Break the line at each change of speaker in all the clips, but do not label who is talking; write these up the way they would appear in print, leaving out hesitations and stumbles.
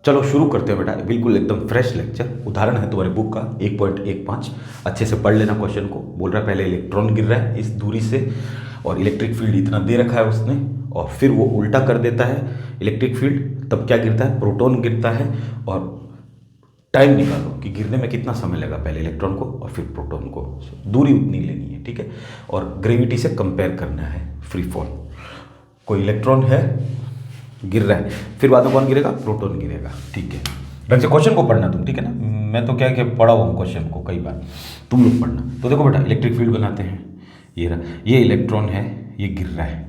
चलो शुरू करते हैं बेटा, बिल्कुल एकदम फ्रेश लेक्चर। उदाहरण है तुम्हारे बुक का 1.15। अच्छे से पढ़ लेना क्वेश्चन को। बोल रहा है पहले इलेक्ट्रॉन गिर रहा है इस दूरी से और इलेक्ट्रिक फील्ड इतना दे रखा है उसने, और फिर वो उल्टा कर देता है इलेक्ट्रिक फील्ड। तब क्या गिरता है? प्रोटॉन गिरता है। और टाइम निकालो कि गिरने में कितना समय लगा, पहले इलेक्ट्रॉन को और फिर प्रोटॉन को। दूरी उतनी लेनी है, ठीक है। और ग्रेविटी से कंपेयर करना है फ्री फॉल। कोई इलेक्ट्रॉन है, गिर रहा है, फिर बाद में कौन गिरेगा? प्रोटॉन गिरेगा, ठीक है। ढंग से क्वेश्चन को पढ़ना तुम, ठीक है ना। मैं तो क्या क्या पढ़ा हुआ हूँ क्वेश्चन को कई बार, तुम लोग पढ़ना। तो देखो बेटा, इलेक्ट्रिक फील्ड बनाते हैं। ये रहा, ये इलेक्ट्रॉन है, ये गिर रहा है।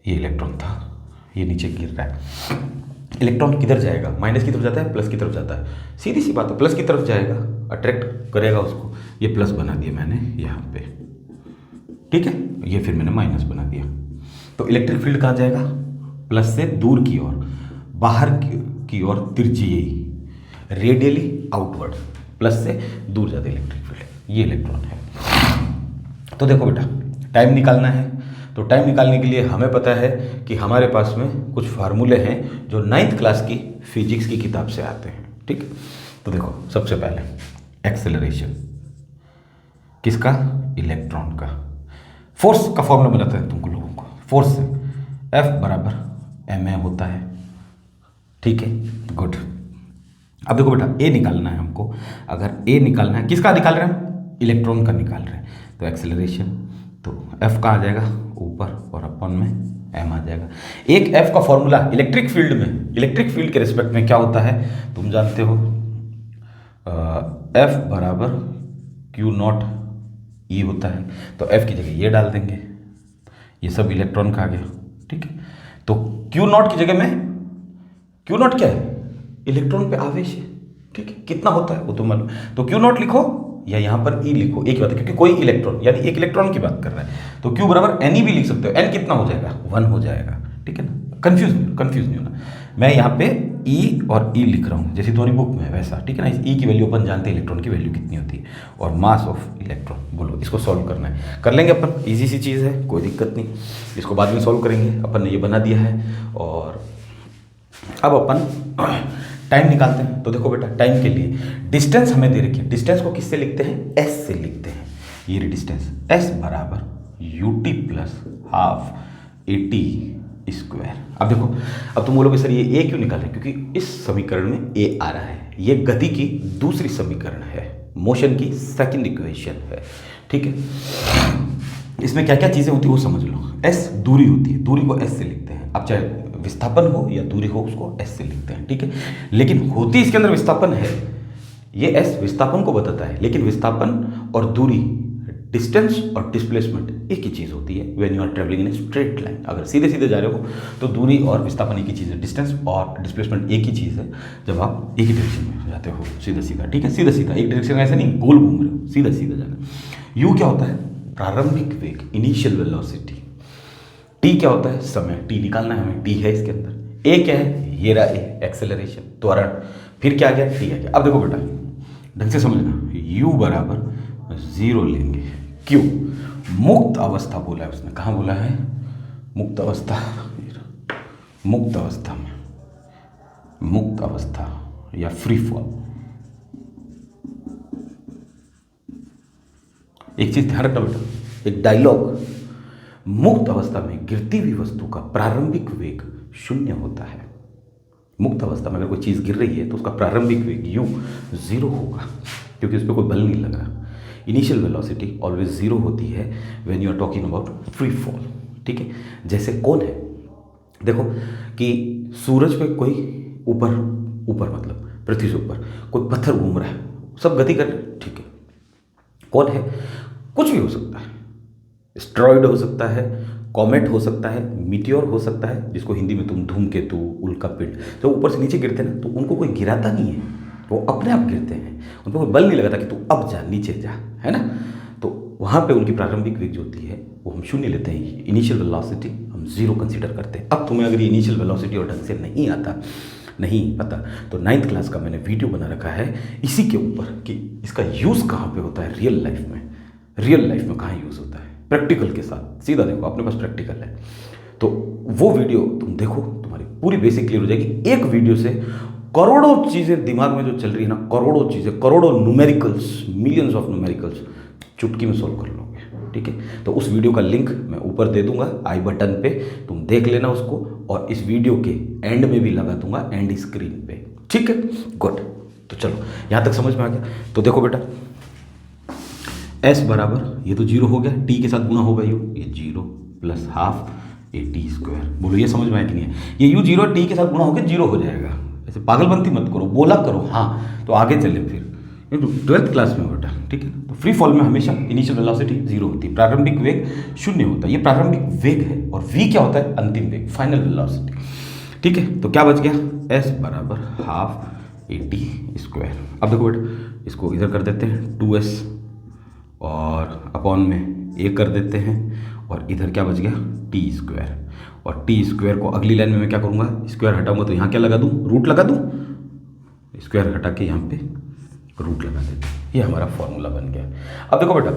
ये इलेक्ट्रॉन था, ये नीचे गिर रहा है। इलेक्ट्रॉन किधर जाएगा? माइनस की तरफ जाता है, प्लस की तरफ जाता है? सीधी सी बात है, प्लस की तरफ जाएगा, अट्रैक्ट करेगा उसको। ये प्लस बना दिया मैंने यहाँ पे, ठीक है। ये फिर मैंने माइनस बना दिया। तो इलेक्ट्रिक फील्ड कहाँ जाएगा? प्लस से दूर की ओर, बाहर की ओर तिरछी, रेडियली आउटवर्ड। प्लस से दूर जाते इलेक्ट्रिक फील्ड। ये इलेक्ट्रॉन है। तो देखो बेटा, टाइम निकालना है। तो टाइम निकालने के लिए हमें पता है कि हमारे पास में कुछ फार्मूले हैं जो 9th क्लास की फिजिक्स की किताब से आते हैं, ठीक है। तो देखो, सबसे पहले एक्सेलरेशन किसका? इलेक्ट्रॉन का। फोर्स का फॉर्मूला बताते हैं तुमको लोगों को। फोर्स से F बराबर ma होता है, ठीक है, गुड। अब देखो बेटा, A निकालना है हमको। अगर A निकालना है, किसका निकाल रहे हैं हम? इलेक्ट्रॉन का निकाल रहे हैं। तो एक्सेलरेशन, तो F कहाँ आ जाएगा? ऊपर, और अपन में m आ जाएगा। एक F का फॉर्मूला इलेक्ट्रिक फील्ड में, इलेक्ट्रिक फील्ड के रिस्पेक्ट में क्या होता है तुम जानते हो? F बराबर Q0 E होता है। तो F की जगह ये डाल देंगे, ये सब इलेक्ट्रॉन का आ गया, ठीक है। तो Q0 की जगह में, Q0 क्या है? इलेक्ट्रॉन पे आवेश है, ठीक है। कितना होता है वो तो मालूम। तो Q0 लिखो या यहाँ पर E लिखो, एक ही बात है, क्योंकि कोई इलेक्ट्रॉन, यानी एक इलेक्ट्रॉन की बात कर रहा है। तो Q बराबर Ne भी लिख सकते हो। N कितना हो जाएगा? 1 हो जाएगा, ठीक है ना। कंफ्यूज नहीं होना। मैं यहाँ पे E और E लिख रहा हूँ जैसे तुम्हारी बुक में वैसा, ठीक है ना। इस E की वैल्यू अपन जानते हैं, इलेक्ट्रॉन की वैल्यू कितनी होती है, और मास ऑफ इलेक्ट्रॉन। बोलो, इसको सॉल्व करना है, कर लेंगे अपन। ईजी सी चीज़ है, कोई दिक्कत नहीं। इसको बाद में सॉल्व करेंगे, अपन ने ये बना दिया है। और अब अपन टाइम निकालते हैं। तो देखो बेटा, टाइम के लिए डिस्टेंस हमें दे रखी है। डिस्टेंस को किससे लिखते हैं? S से लिखते हैं। ये डिस्टेंस S बराबर ut plus half AT square. अब देखो, अब तुम बोलोगे सर ये A क्यों निकाल रहे हैं? क्योंकि इस समीकरण में A आ रहा है। ये गति की दूसरी समीकरण है, मोशन की सेकंड इक्वेशन है, ठीक है। इसमें क्या क्या चीज़ें होती है वो समझ लो। S दूरी होती है, दूरी को S से लिखते हैं। अब चाहे विस्थापन हो या दूरी हो, उसको S से लिखते हैं, ठीक है। लेकिन होती इसके अंदर विस्थापन है। ये S विस्थापन को बताता है, लेकिन विस्थापन और दूरी, डिस्टेंस और डिस्प्लेसमेंट एक ही चीज़ होती है when you are travelling in a straight line. अगर सीधे सीधे जा रहे हो तो दूरी और विस्थापन एक ही चीज़ है, डिस्टेंस और डिस्प्लेसमेंट एक ही चीज़ है जब आप एक ही डायरेक्शन में जाते हो, सीधा सीधा, ठीक है। सीधा सीधा एक डायरेक्शन में, ऐसे नहीं गोल घूम रहे हो, सीधा सीधा जाना। यू क्या होता है? प्रारंभिक वेग, इनिशियल वेलोसिटी। टी क्या होता है? समय। टी निकालना है हमें, टी है इसके अंदर। ए क्या है? ये रहा ए, एक्सेलरेशन, त्वरण। फिर क्या आ गया? टी आ गया। अब देखो बेटा, ढंग से समझना। यू बराबर 0 लेंगे। क्यों? मुक्त अवस्था बोला है उसने। कहाँ बोला है? मुक्त अवस्था। मुक्त अवस्था में, मुक्त अवस्था या फ्री फॉल। एक चीज ध्यान रखना बेटा, एक डायलॉग, मुक्त अवस्था में गिरती हुई वस्तु का प्रारंभिक वेग 0 होता है। मुक्त अवस्था में अगर कोई चीज़ गिर रही है तो उसका प्रारंभिक वेग u 0 होगा, क्योंकि उस पर कोई बल नहीं लग रहा। इनिशियल वेलोसिटी ऑलवेज 0 होती है when you are talking about free fall, ठीक है। जैसे कौन है, देखो कि सूरज पे कोई ऊपर मतलब पृथ्वी से ऊपर कोई पत्थर घूम रहा है, सब गति कर रहे हैं, ठीक है। कौन है? कुछ भी हो सकता है। एस्टेरॉयड हो सकता है, कॉमेट हो सकता है, मीटियोर हो सकता है, जिसको हिंदी में तुम धूमकेतु, उल्कापिंड। जब ऊपर से नीचे गिरते हैं ना तो उनको कोई गिराता नहीं है, वो अपने आप गिरते हैं। उन पर कोई बल नहीं लगाता कि तू अब जा, नीचे जा, है ना। तो वहाँ पे उनकी प्रारंभिक वेग जो होती है वो हम 0 लेते हैं। इनिशियल वेलोसिटी हम 0 कंसीडर करते हैं। अब तुम्हें अगर ये इनिशियल वेलोसिटी और ढंग से नहीं आता, नहीं पता, तो 9th क्लास का मैंने वीडियो बना रखा है इसी के ऊपर कि इसका यूज़ कहाँ पे होता है रियल लाइफ में। रियल लाइफ में कहाँ यूज़ होता है, प्रैक्टिकल के साथ। सीधा देखो, अपने पास प्रैक्टिकल है तो वो वीडियो तुम देखो, तुम्हारी पूरी बेसिक क्लियर हो जाएगी। एक वीडियो से करोड़ों चीज़ें दिमाग में जो चल रही है ना, करोड़ों चीज़ें, करोड़ों न्यूमेरिकल्स, मिलियंस ऑफ न्यूमेरिकल्स चुटकी में सोल्व कर लोगे। ठीक है, तो उस वीडियो का लिंक मैं ऊपर दे दूंगा आई बटन पे, तुम देख लेना उसको, और इस वीडियो के एंड में भी लगा दूंगा, एंड स्क्रीन पे। ठीक है, गुड। तो चलो यहाँ तक समझ में आ गया। तो देखो बेटा, s बराबर, ये तो 0 हो गया, t के साथ गुणा होगा ये 0 plus half A T square. बोलो ये समझ में आया कि नहीं है? ये u 0 t के साथ गुणा होकर 0 हो जाएगा। ऐसे पागलपंती मत करो, बोला करो हाँ, तो आगे चले फिर। ये 12th क्लास में बेटा, ठीक है। तो फ्री फॉल में हमेशा इनिशियल वेलोसिटी 0 होती है, प्रारंभिक वेग 0 होता है। ये प्रारंभिक वेग है, और v क्या होता है? अंतिम वेग, फाइनल वेलोसिटी। ठीक है, तो क्या बच गया? s बराबर हाफ ए टी स्क्वायर। अब देखो बेटा, इसको इधर कर देते हैं 2s, और अपॉन में a कर देते हैं, और इधर क्या बच गया? T square. और टी स्क्वायर को अगली लाइन में मैं क्या करूँगा? स्क्वायर हटाऊंगा तो यहाँ क्या लगा दूँ? रूट लगा दूँ। स्क्वायर हटा के यहाँ पे रूट लगा देते हैं। ये हमारा फॉर्मूला बन गया। अब देखो बेटा,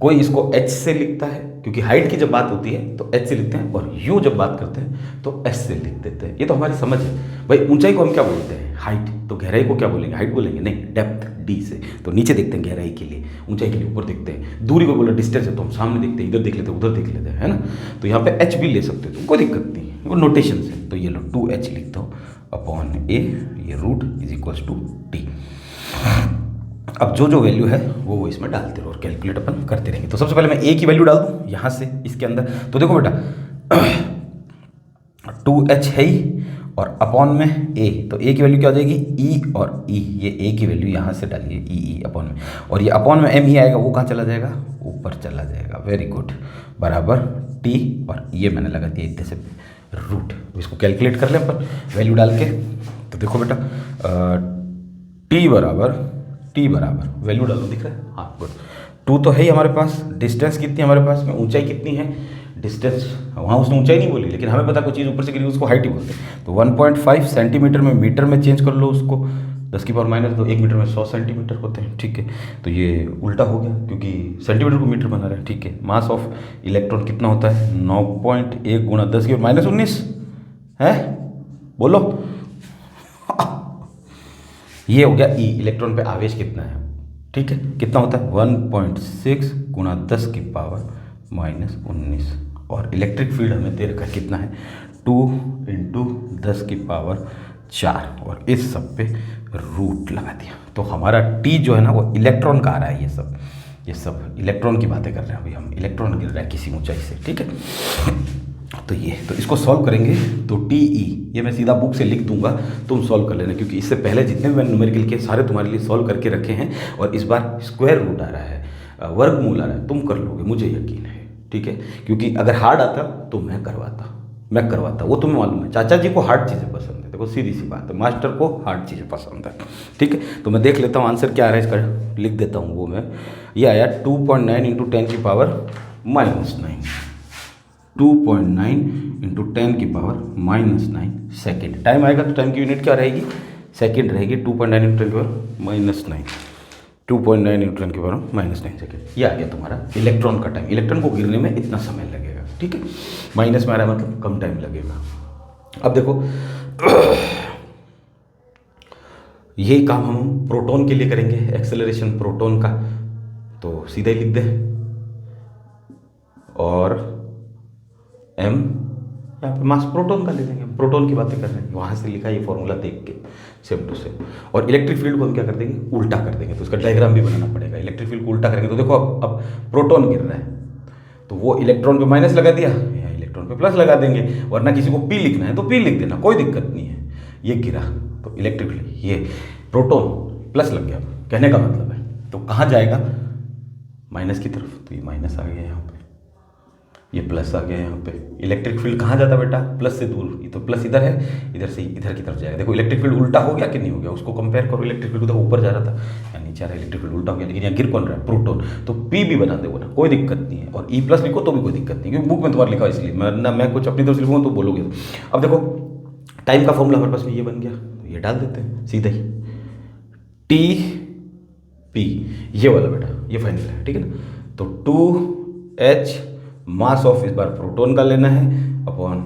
कोई इसको h से लिखता है, क्योंकि हाइट की जब बात होती है तो h से लिखते हैं, और u जब बात करते हैं तो s से लिख देते हैं। ये तो हमारी समझ है भाई। ऊंचाई को हम क्या बोलते हैं? हाइट। तो गहराई को क्या बोलेंगे? हाइट बोलेंगे? नहीं, डेप्थ, d से। तो नीचे देखते हैं गहराई के लिए, ऊंचाई के लिए ऊपर देखते हैं। दूरी को बोला डिस्टेंस है तो हम सामने देखते हैं, इधर देख लेते हैं, उधर देख लेते हैं, है ना। तो यहाँ पे h भी ले सकते हो, तो कोई दिक्कत नहीं है, वो नोटेशन से। तो ये लो 2h लिख दो अपॉन a, ये root is equals to T. अब जो जो वैल्यू है वो इसमें डालते रहो, और कैलकुलेट अपन करते रहेंगे। तो सबसे पहले मैं a की वैल्यू डाल दूँ यहाँ से इसके अंदर। तो देखो बेटा 2h है ही, और अपॉन में a, तो a की वैल्यू क्या हो जाएगी? e, और e, ये a की वैल्यू यहाँ से डालिए, e अपॉन में, और ये अपॉन में m ही आएगा, वो कहाँ चला जाएगा? ऊपर चला जाएगा। वेरी गुड, बराबर t, और ये मैंने लगा दिया इतने से रूट। इसको कैलकुलेट कर लें अपन वैल्यू डाल के। तो देखो बेटा t बराबर वैल्यू डालो, दिख रहा है? हाँ, गुड। 2 तो है ही हमारे पास। डिस्टेंस कितनी है हमारे पास में? ऊंचाई कितनी है? डिस्टेंस वहाँ उसने ऊंचाई नहीं बोली, लेकिन हमें पता कोई चीज़ ऊपर से गिरी उसको हाइट ही बोलते हैं। तो 1.5 सेंटीमीटर में मीटर में चेंज कर लो उसको, 10 की पावर माइनस, तो 1 मीटर में 100 सेंटीमीटर होते हैं। ठीक है, तो ये उल्टा हो गया क्योंकि सेंटीमीटर को मीटर बना रहे हैं। ठीक है, मास ऑफ इलेक्ट्रॉन कितना होता है? 9.1 गुणा 10 की पावर माइनस 19 है, बोलो। ये हो गया ई, इलेक्ट्रॉन पे आवेश कितना है। ठीक है, कितना होता है? 1.6 गुणा 10 की पावर माइनस 19, और इलेक्ट्रिक फील्ड हमें दे रखा कितना है? 2 इंटू 10 की पावर 4, और इस सब पे रूट लगा दिया। तो हमारा टी जो है ना वो इलेक्ट्रॉन का आ रहा है। ये सब इलेक्ट्रॉन की बातें कर रहे हैं अभी हम, इलेक्ट्रॉन गिर रहा है किसी ऊंचाई से। ठीक है, तो इसको सॉल्व करेंगे तो टी ई, ये मैं सीधा बुक से लिख दूंगा, तुम सॉल्व कर लेना, क्योंकि इससे पहले जितने भी मैंने न्यूमेरिकल के सारे तुम्हारे लिए सॉल्व करके रखे हैं, और इस बार स्क्वायर रूट आ रहा है, वर्गमूल आ रहा है, तुम कर लोगे, मुझे यकीन है। ठीक है, क्योंकि अगर हार्ड आता तो मैं करवाता, वो तुम्हें मालूम है। चाचा जी को हार्ड चीज़ें पसंद है, देखो सीधी सी बात है, मास्टर को हार्ड चीज़ें पसंद है। ठीक है, तो मैं देख लेता हूँ आंसर क्या आ रहा है इसका, लिख देता हूँ वो मैं। ये आया 2.9 इंटू 10 की पावर माइनस 9, 2.9 इंटू 10 की पावर माइनस 9 सेकेंड। टाइम आएगा तो टाइम की यूनिट क्या रहेगी? सेकेंड रहेगी। 2.9 इंटू 10 की पावर माइनस 9, 2.9 इंटू 10 की पावर माइनस 9 सेकेंड। ये आ गया तुम्हारा इलेक्ट्रॉन का टाइम। इलेक्ट्रॉन को गिरने में इतना समय लगेगा। ठीक है, माइनस में आ रहा है मतलब कम टाइम लगेगा। अब देखो यही काम हम प्रोटॉन के लिए करेंगे, एक्सेलरेशन प्रोटॉन का। तो सीधा ही लिख दें, और m यहाँ पे मास प्रोटॉन का ले लेंगे, प्रोटॉन की बातें कर रहे हैं, वहाँ से लिखा ये फॉर्मूला देख के सेम टू सेम। और इलेक्ट्रिक फील्ड को हम क्या कर देंगे? उल्टा कर देंगे। तो उसका डायग्राम भी बनाना पड़ेगा। इलेक्ट्रिक फील्ड को उल्टा करेंगे तो देखो अब प्रोटॉन गिर रहा है, तो वो इलेक्ट्रॉन पे माइनस लगा दिया, यहाँ इलेक्ट्रॉन पे प्लस लगा देंगे। वरना किसी को पी लिखना है तो पी लिख देना, कोई दिक्कत नहीं है। ये गिरा तो इलेक्ट्रिक फील्ड, ये प्रोटॉन प्लस लग गया, कहने का मतलब है। तो कहाँ जाएगा? माइनस की तरफ। तो ये माइनस आ गया यहाँ पे, ये प्लस आ गया यहाँ पे। इलेक्ट्रिक फील्ड कहाँ जाता बेटा? प्लस से दूर। ये तो प्लस इधर है, इधर से इधर की तरफ जाएगा। देखो इलेक्ट्रिक फील्ड उल्टा हो गया कि नहीं हो गया? उसको कंपेयर करो। इलेक्ट्रिक फील्ड तो ऊपर जा रहा था, यहाँ नीचे आ रहा है, इलेक्ट्रिक फील्ड उल्टा हो गया। लेकिन यहाँ गिर कौन रहा है? प्रोटॉन। तो पी भी बना दो ना, कोई दिक्कत नहीं है। और ई प्लस लिखो तो भी कोई दिक्कत नहीं, क्योंकि बुक में तुम्हारा लिखा है इसलिए, मैं कुछ अपनी तरफ से लिखूँगा तो बोलोगे। अब देखो टाइम का फॉर्मूला हमारे पास में ये बन गया, तो ये डाल देते हैं सीधा ही, टी पी, ये वाला बेटा, ये फाइनल है। ठीक है ना, तो 2h मास ऑफ इस बार प्रोटॉन का लेना है अपॉन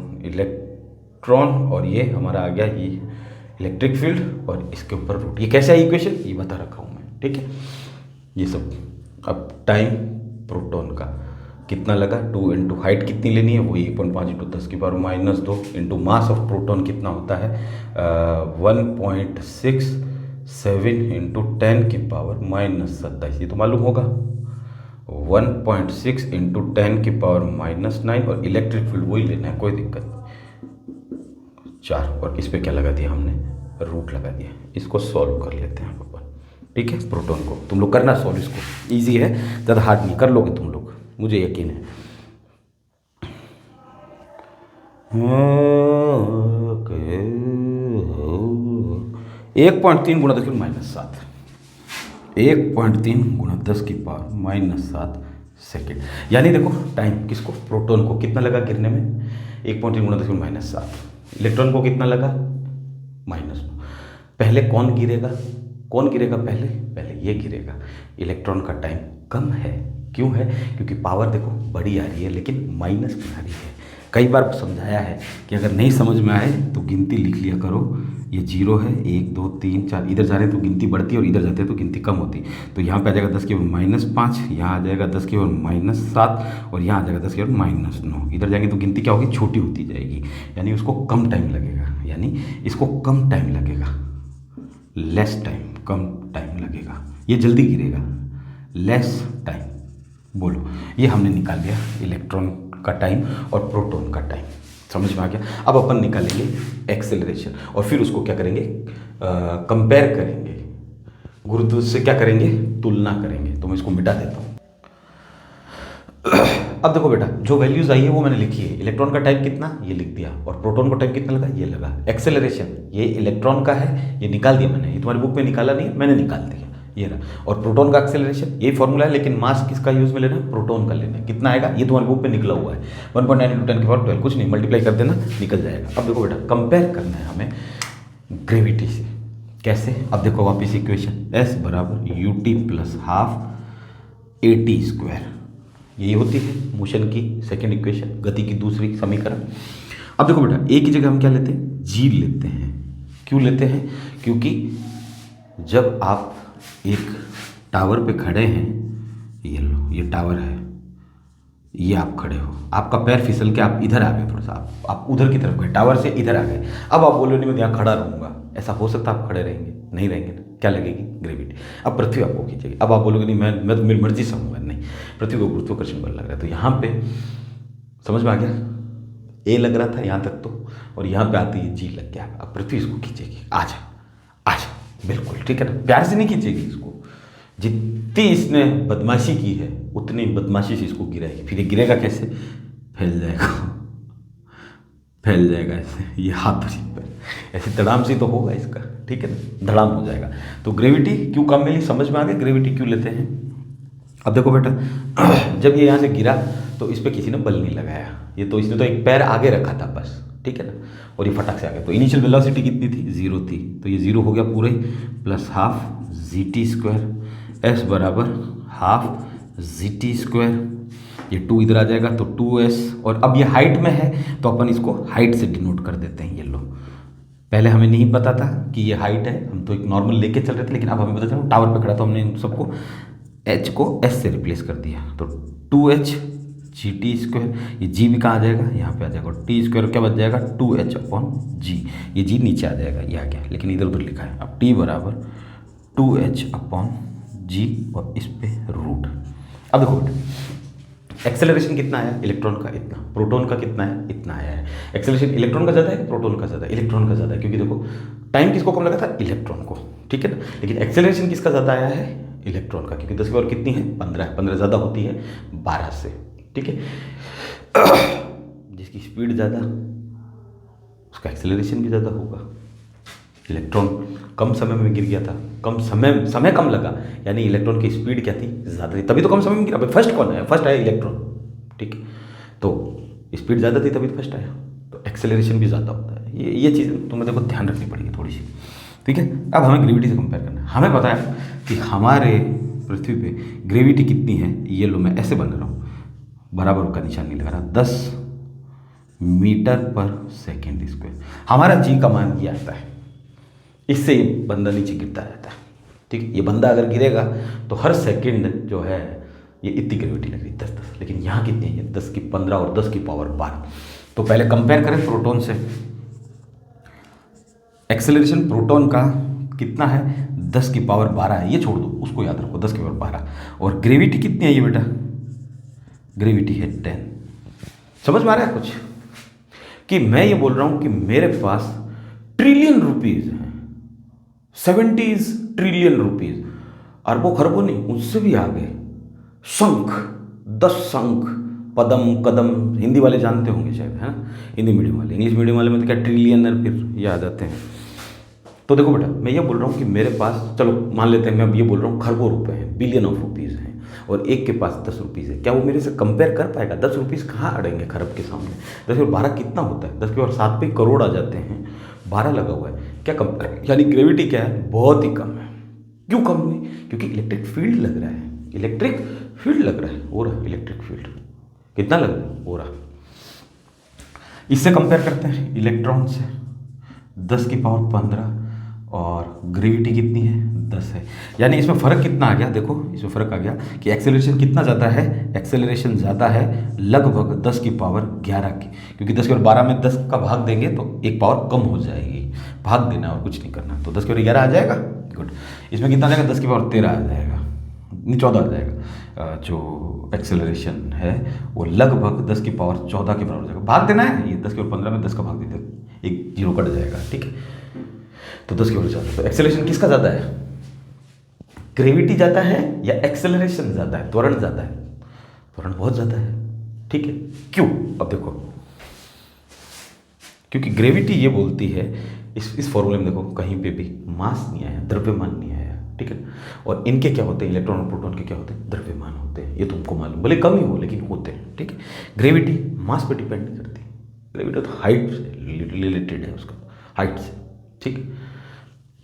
इलेक्ट्रॉन और ये हमारा आ गया ये इलेक्ट्रिक फील्ड और इसके ऊपर रूट। ये कैसा है इक्वेशन, ये बता रखा हूँ मैं, ठीक है। ये सब अब टाइम प्रोटॉन का कितना लगा, 2 इंटू हाइट कितनी लेनी है, वही 1.5 into 10⁻², into mass of proton कितना होता है 1.67 इंटू 10⁻⁻²। ये तो मालूम होगा 1.6 इंटू 10⁻�9 और इलेक्ट्रिक फील्ड वही लेना है, कोई दिक्कत नहीं। 4 और इस पर क्या लगा दिया हमने, रूट लगा दिया। इसको सॉल्व कर लेते हैं अपन, ठीक है। प्रोटॉन को तुम लोग करना सॉल्व, इसको इजी है, ज़्यादा हार्ड नहीं, कर लोगे तुम लोग, मुझे यकीन है। 1.3 गुणा 10⁻⁷, 1.3 गुणा 10⁻⁷ सेकेंड। यानी देखो टाइम किसको, प्रोटॉन को कितना लगा गिरने में, 1.3 गुणा 10⁻⁷। इलेक्ट्रॉन को कितना लगा -9। पहले कौन गिरेगा, कौन गिरेगा पहले, पहले ये गिरेगा। इलेक्ट्रॉन का टाइम कम है, क्यों है, क्योंकि पावर देखो बड़ी आ रही है लेकिन माइनस में आ रही है। कई बार समझाया है कि अगर नहीं समझ में आए तो गिनती लिख लिया करो, ये 0 है, 1 2 3 4, इधर जा रहे हैं तो गिनती बढ़ती है और इधर जाते हैं तो गिनती कम होती। तो यहाँ पे आ जाएगा 10⁻⁻5, यहाँ आ जाएगा 10⁻⁻7 और यहाँ आ जाएगा 10⁻⁻9। इधर जाएंगे तो गिनती क्या होगी, छोटी होती जाएगी, यानी उसको कम टाइम लगेगा, यानी इसको कम टाइम लगेगा, लेस टाइम, कम टाइम लगेगा। ये जल्दी गिरेगा, लेस टाइम। बोलो, ये हमने निकाल लिया इलेक्ट्रॉन का टाइम और प्रोटॉन का टाइम, समझ में आ गया। अब अपन निकालेंगे एक्सेलरेशन और फिर उसको क्या करेंगे, कंपेयर करेंगे, गुरुत्व से क्या करेंगे, तुलना करेंगे। तो मैं इसको मिटा देता हूँ। अब देखो बेटा, जो वैल्यूज आई है वो मैंने लिखी है। इलेक्ट्रॉन का टाइम कितना, ये लिख दिया, और प्रोटॉन का टाइम कितना लगा, ये लगा। एक्सेलरेशन ये इलेक्ट्रॉन का है, ये निकाल दिया मैंने, ये तुम्हारी बुक में निकाला नहीं, मैंने निकाल दिया, ये रहा। और प्रोटॉन का एक्सेलरेशन यही फॉर्मूला है, लेकिन मास किसका यूज में लेना है, प्रोटॉन का लेना है। कितना आएगा, ये तुम्हारी बुक में निकला हुआ है 1.9 इंटू 10⁻12, कुछ नहीं, मल्टीप्लाई कर देना, निकल जाएगा। अब देखो बेटा, कंपेयर करना है हमें ग्रेविटी से। कैसे, अब देखो वापिस इक्वेशन, S बराबर ut प्लस हाफ at², यही होती है मोशन की सेकेंड इक्वेशन, गति की दूसरी समीकरण। अब देखो बेटा, ए की जगह हम क्या लेते हैं, जी लेते हैं। क्यों लेते हैं, क्योंकि जब आप एक टावर पे खड़े हैं, ये लो, ये टावर है, ये आप खड़े हो, आपका पैर फिसल के आप इधर आ गए, थोड़ा सा आप उधर की तरफ गए, टावर से इधर आ गए। अब आप बोलो नहीं मैं यहाँ खड़ा रहूँगा, ऐसा हो सकता है आप खड़े रहेंगे, नहीं रहेंगे ना, क्या लगेगी, ग्रेविटी। अब पृथ्वी आपको खींचेगी। अब आप बोलोगे नहीं मैं तो मेरी मर्जी से हूँगा, नहीं, पृथ्वी को गुरुत्वाकर्षण बल लग रहा है। तो यहाँ पे समझ में आ गया, ए लग रहा था यहाँ तक तो, और यहाँ पे आती है जी लग गया। अब पृथ्वी इसको खींचेगी, आजा आजा, बिल्कुल ठीक है ना, प्यार से नहीं खींचेगी इसको, जितनी इसने बदमाशी की है उतनी बदमाशी से इसको गिराएगी। फिर ये गिरेगा कैसे, फैल जाएगा, फैल जाएगा ऐसे, ये हाथ पर ऐसे धड़ाम से तो होगा इसका, ठीक है ना, धड़ाम हो जाएगा। तो ग्रेविटी क्यों कम मिली, समझ में आ गया ग्रेविटी क्यों लेते हैं। अब देखो बेटा, जब ये यहाँ से गिरा तो इस पर किसी ने बल नहीं लगाया, ये तो इसने तो एक पैर आगे रखा था बस, ठीक है ना, और ये फटाक से आ गया। तो इनिशियल वेलोसिटी कितनी थी, 0 थी, तो ये 0 हो गया पूरे, प्लस हाफ GT², S बराबर हाफ GT², ये 2 इधर आ जाएगा तो 2S। और अब ये हाइट में है तो अपन इसको हाइट से डिनोट कर देते हैं, ये लो। पहले हमें नहीं पता था कि ये हाइट है, हम तो एक नॉर्मल लेके चल रहे थे, लेकिन अब हमें पता चला टावर पे खड़ा, तो हमने इन सबको H को S से रिप्लेस कर दिया। तो 2H GT², ये G भी कहाँ आ जाएगा, यहाँ पे आ जाएगा, T² क्या बच जाएगा, 2H/G। ये G नीचे आ जाएगा, ये आ गया, लेकिन इधर उधर लिखा है। अब T बराबर 2H/G और इस पे रूट। अब देखो एक्सेलरेशन कितना आया, इलेक्ट्रॉन का इतना, प्रोटॉन का कितना है, इतना आया है। एक्सेलरेशन इलेक्ट्रॉन का ज़्यादा है, प्रोटॉन का ज़्यादा है, इलेक्ट्रॉन का ज़्यादा है, क्योंकि देखो टाइम किसको कम लगा था, इलेक्ट्रॉन को, ठीक है ना। लेकिन एक्सेलरेशन किसका ज़्यादा आया है, इलेक्ट्रॉन का, क्योंकि 10 की पावर कितनी है, 15 ज़्यादा होती है 12 से, ठीक है। जिसकी स्पीड ज़्यादा उसका एक्सेलरेशन भी ज़्यादा होगा। इलेक्ट्रॉन कम समय में गिर गया था, कम समय कम लगा, यानी इलेक्ट्रॉन की स्पीड क्या थी, ज़्यादा थी, तभी तो कम समय में गिरा। भाई फर्स्ट कौन है, फर्स्ट आया इलेक्ट्रॉन, ठीक है, तो स्पीड ज़्यादा थी तभी तो फर्स्ट आया, तो एक्सेलरेशन भी ज़्यादा होता है। ये चीज़ तुम्हें देखो ध्यान रखनी पड़ेगी थोड़ी सी, ठीक है। अब हमें ग्रेविटी से कंपेयर करना है। हमें पता है कि हमारे पृथ्वी पे ग्रेविटी कितनी है, ये लो मैं ऐसे बना रहा हूँ, बराबर का निशान नहीं लगा रहा, 10 मीटर पर सेकेंड स्क्वायर। हमारा जी का मान ये आता है, इससे ये बंदा नीचे गिरता रहता है। ठीक है, ये बंदा अगर गिरेगा तो हर सेकंड जो है ये इतनी ग्रेविटी लग रही है 10-10, लेकिन यहाँ कितनी है 10 की 15 और 10 की पावर 12। तो पहले कंपेयर करें प्रोटॉन से। एक्सेलरेशन प्रोटॉन का कितना है 10 की पावर 12 है, ये छोड़ दो, उसको याद रखो 10 की पावर 12। और ग्रेविटी कितनी है ये बेटा, ग्रेविटी है 10। समझ में आ रहा है कुछ, कि मैं ये बोल रहा हूँ कि मेरे पास ट्रिलियन रुपीज़ हैं, 70 ट्रिलियन रुपीज़, अरबों खरबों नहीं, उससे भी आगे। शंख, 10 शंख, पदम कदम, हिंदी वाले जानते होंगे शायद, है ना, हिंदी मीडियम वाले। इंग्लिश मीडियम वाले में तो क्या ट्रिलियन है, फिर याद आते हैं। तो देखो बेटा, मैं ये बोल रहा हूँ कि मेरे पास, चलो मान लेते हैं, मैं ये बोल रहा हूँ खरबों रुपए हैं, बिलियन ऑफ रुपीज़ हैं, और एक के पास 10 रुपीज़ है। क्या वो मेरे से कंपेयर कर पाएगा? 10 रुपीज़ कहाँ अड़ेंगे खरब के सामने? 10 और 12 कितना होता है? 10 के और 7 पे करोड़ आ जाते हैं, 12 लगा हुआ है, क्या कंपेयर? यानी ग्रेविटी क्या है, बहुत ही कम है। क्यों कम नहीं? क्योंकि इलेक्ट्रिक फील्ड लग रहा है, इलेक्ट्रिक फील्ड लग रहा है, हो रहा है इलेक्ट्रिक फील्ड, कितना लग रहा है, हो रहा। इससे कंपेयर करते हैं इलेक्ट्रॉन से, 10 की पावर 15 और ग्रेविटी कितनी है 10 है। यानी इसमें फ़र्क कितना आ गया, देखो इसमें फ़र्क आ गया कि एक्सेलरेशन कितना ज़्यादा है, एक्सेलरेशन ज़्यादा है लगभग 10 की पावर 11 की, क्योंकि 10 की पावर 12 में 10 का भाग देंगे तो एक पावर कम हो जाएगी, भाग देना और कुछ नहीं करना, तो 10 की पावर 11 आ जाएगा। गुड। इसमें कितना आ जाएगा, 10 की पावर 13 आ जाएगा, नहीं 14 आ जाएगा। जो एक्सेलरेशन है वो लगभग 10 की पावर 14 के बराबर हो जाएगा, भाग देना है, ये 10 की पावर 15 में 10 का भाग देते, एक जीरो कट जाएगा, ठीक है। तो 10 की पावर 14, तो एक्सेलरेशन किसका ज़्यादा है, ग्रेविटी ज़्यादा है या एक्सेलरेशन ज़्यादा है, त्वरण ज़्यादा है? त्वरण बहुत ज़्यादा है, ठीक है। क्यों? अब देखो, क्योंकि ग्रेविटी ये बोलती है, इस फॉर्मूले में देखो कहीं पे भी मास नहीं आया, द्रव्यमान नहीं आया, ठीक है। और इनके क्या होते हैं, इलेक्ट्रॉन और प्रोटॉन के क्या होते हैं, द्रव्यमान होते हैं, ये तुमको मालूम, भले कम ही हो लेकिन होते हैं, ठीक है। ग्रेविटी मास पे डिपेंड नहीं करती, ग्रेविटी तो हाइट से रिलेटेड है, उसका हाइट से, ठीक है,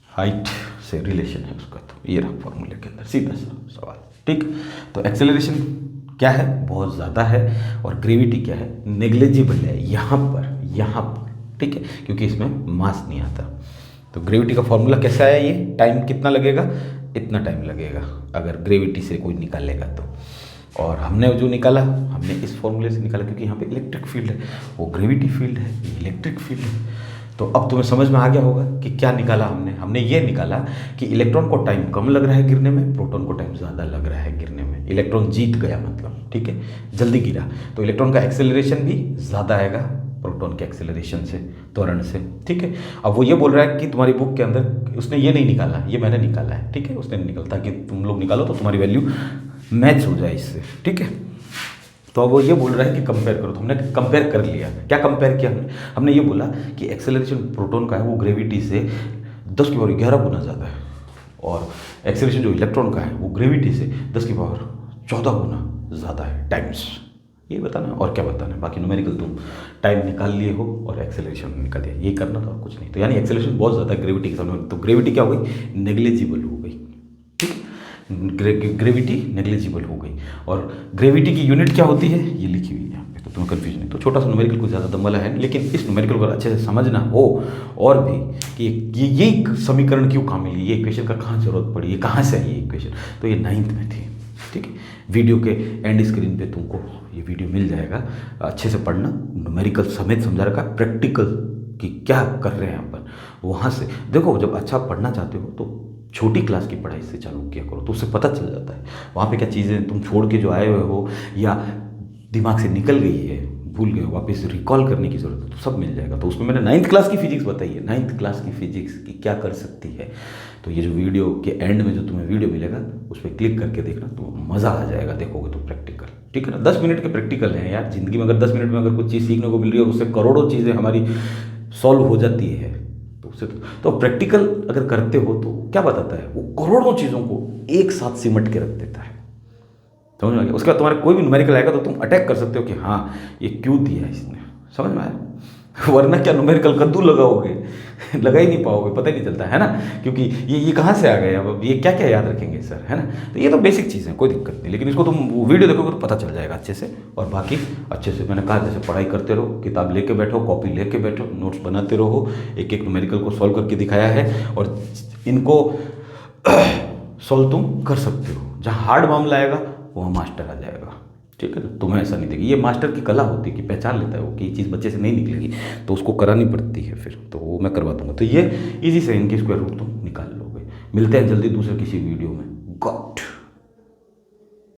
हाइट से रिलेशन है उसका। तो ये रहा फॉर्मूले के अंदर सीधा सा सवाल, ठीक। तो एक्सेलरेशन क्या है, बहुत ज़्यादा है, और ग्रेविटी क्या है, नेग्लिजिबल है यहाँ पर, ठीक है, क्योंकि इसमें मास नहीं आता। तो ग्रेविटी का फॉर्मूला कैसा है, ये टाइम कितना लगेगा, इतना टाइम लगेगा अगर ग्रेविटी से कोई निकालेगा तो। और हमने जो निकाला, हमने इस फॉर्मूले से निकाला, क्योंकि यहाँ पे इलेक्ट्रिक फील्ड है, वो ग्रेविटी फील्ड है, ये इलेक्ट्रिक फील्ड है। तो अब तुम्हें समझ में आ गया होगा कि क्या निकाला हमने ये निकाला कि इलेक्ट्रॉन को टाइम कम लग रहा है गिरने में, प्रोटॉन को टाइम ज़्यादा लग रहा है गिरने में। इलेक्ट्रॉन जीत गया मतलब, ठीक है, जल्दी गिरा, तो इलेक्ट्रॉन का एक्सेलरेशन भी ज़्यादा आएगा प्रोटॉन के एक्सेलरेशन से, त्वरण से, ठीक है। अब वो ये बोल रहा है कि तुम्हारी बुक के अंदर उसने ये नहीं निकाला, ये मैंने निकाला है, ठीक है, उसने नहीं निकाला, ताकि तुम लोग निकालो तो तुम्हारी वैल्यू मैच हो जाए इससे, ठीक है। तो अब वो ये बोल रहा है कि कंपेयर करो, तो हमने कंपेयर कर लिया। क्या कंपेयर किया हमने ये बोला कि एक्सेलरेशन प्रोटॉन का है वो ग्रेविटी से 10 की पावर 11 गुना ज़्यादा है, और एक्सेलरेशन जो इलेक्ट्रॉन का है वो ग्रेविटी से 10 की पावर 14 गुना ज़्यादा है, टाइम्स। ये बताना है और क्या बताना है, बाकी न्यूमेरिकल तुम टाइम निकाल लिए हो और एक्सेलरेशन निकाल दिया, ये करना था और कुछ नहीं। तो यानी एक्सेलरेशन बहुत ज़्यादा है ग्रेविटी के सामने, तो ग्रेविटी क्या हो गई, नेग्लिजिबल हो गई, ठीक। ग्रेविटी नेग्लिजिबल हो गई। और ग्रेविटी की यूनिट क्या होती है, ये लिखी हुई है यहाँ पे, तो तुम्हें कंफ्यूजन नहीं। तो छोटा सा न्यूमेरिकल कुछ ज़्यादा दम वाला है, लेकिन इस न्यूमेरिकल को अच्छे से समझना हो और भी कि ये समीकरण क्यों काम मिली, ये इक्वेशन का कहाँ जरूरत पड़ी, ये कहाँ से आई ये इक्वेशन, तो ये 9th में थी, ठीक है। वीडियो के एंड स्क्रीन पे तुमको ये वीडियो मिल जाएगा, अच्छे से पढ़ना, न्यूमेरिकल समेत समझा रखा, प्रैक्टिकल कि क्या कर रहे हैं अपन, वहाँ से देखो। जब अच्छा पढ़ना चाहते हो तो छोटी क्लास की पढ़ाई से चालू किया करो, तो उससे पता चल जाता है वहाँ पे क्या चीज़ें तुम छोड़ के जो आए हुए हो या दिमाग से निकल गई है, भूल गए, वापस रिकॉल करने की ज़रूरत है, तो सब मिल जाएगा। तो उसमें मैंने 9th क्लास की फिजिक्स बताई है, 9th क्लास की फिजिक्स की क्या कर सकती है। तो ये जो वीडियो के एंड में जो तुम्हें वीडियो मिलेगा उस पर क्लिक करके देखना, तो मज़ा आ जाएगा, देखोगे तो प्रैक्टिकल, ठीक है ना। 10 मिनट के प्रैक्टिकल हैं यार, ज़िंदगी में अगर 10 मिनट में अगर कुछ चीज़ सीखने को मिल रही है और उससे करोड़ों चीज़ें हमारी सॉल्व हो जाती है, तो प्रैक्टिकल अगर करते हो तो क्या बताता है, वो करोड़ों चीज़ों को एक साथ सिमट के रख देता है, समझ में आ गया। उसके बाद तुम्हारे कोई भी न्यूमेरिकल आएगा तो तुम अटैक कर सकते हो कि हाँ ये क्यों दिया है इसने, समझ में आया। वरना क्या न्यूमेरिकल कद्दू लगाओगे लगा ही नहीं पाओगे, पता ही नहीं चलता है ना, क्योंकि ये कहाँ से आ गए, अब ये क्या क्या याद रखेंगे सर, है ना। तो ये तो बेसिक चीज़ है, कोई दिक्कत नहीं, लेकिन इसको तुम वीडियो देखोगे तो पता चल जाएगा अच्छे से। और बाकी अच्छे से मैंने कहा जैसे पढ़ाई करते रहो, किताब लेके बैठो, कॉपी लेके बैठो, नोट्स बनाते रहो, एक एक न्यूमेरिकल को सॉल्व करके दिखाया है, और इनको सॉल्व तुम कर सकते हो। जहाँ हार्ड मामला आएगा वहाँ मास्टर आ जाएगा, ठीक है ना। तुम्हें ऐसा नहीं देगी, ये मास्टर की कला होती है कि पहचान लेता है वो कि ये चीज़ बच्चे से नहीं निकलेगी, तो उसको करानी पड़ती है फिर, तो वो मैं करवा दूंगा। तो ये इजी से इनकी स्क्वायर रूट तुम निकाल लोगे। मिलते हैं जल्दी दूसरे किसी वीडियो में। गॉड।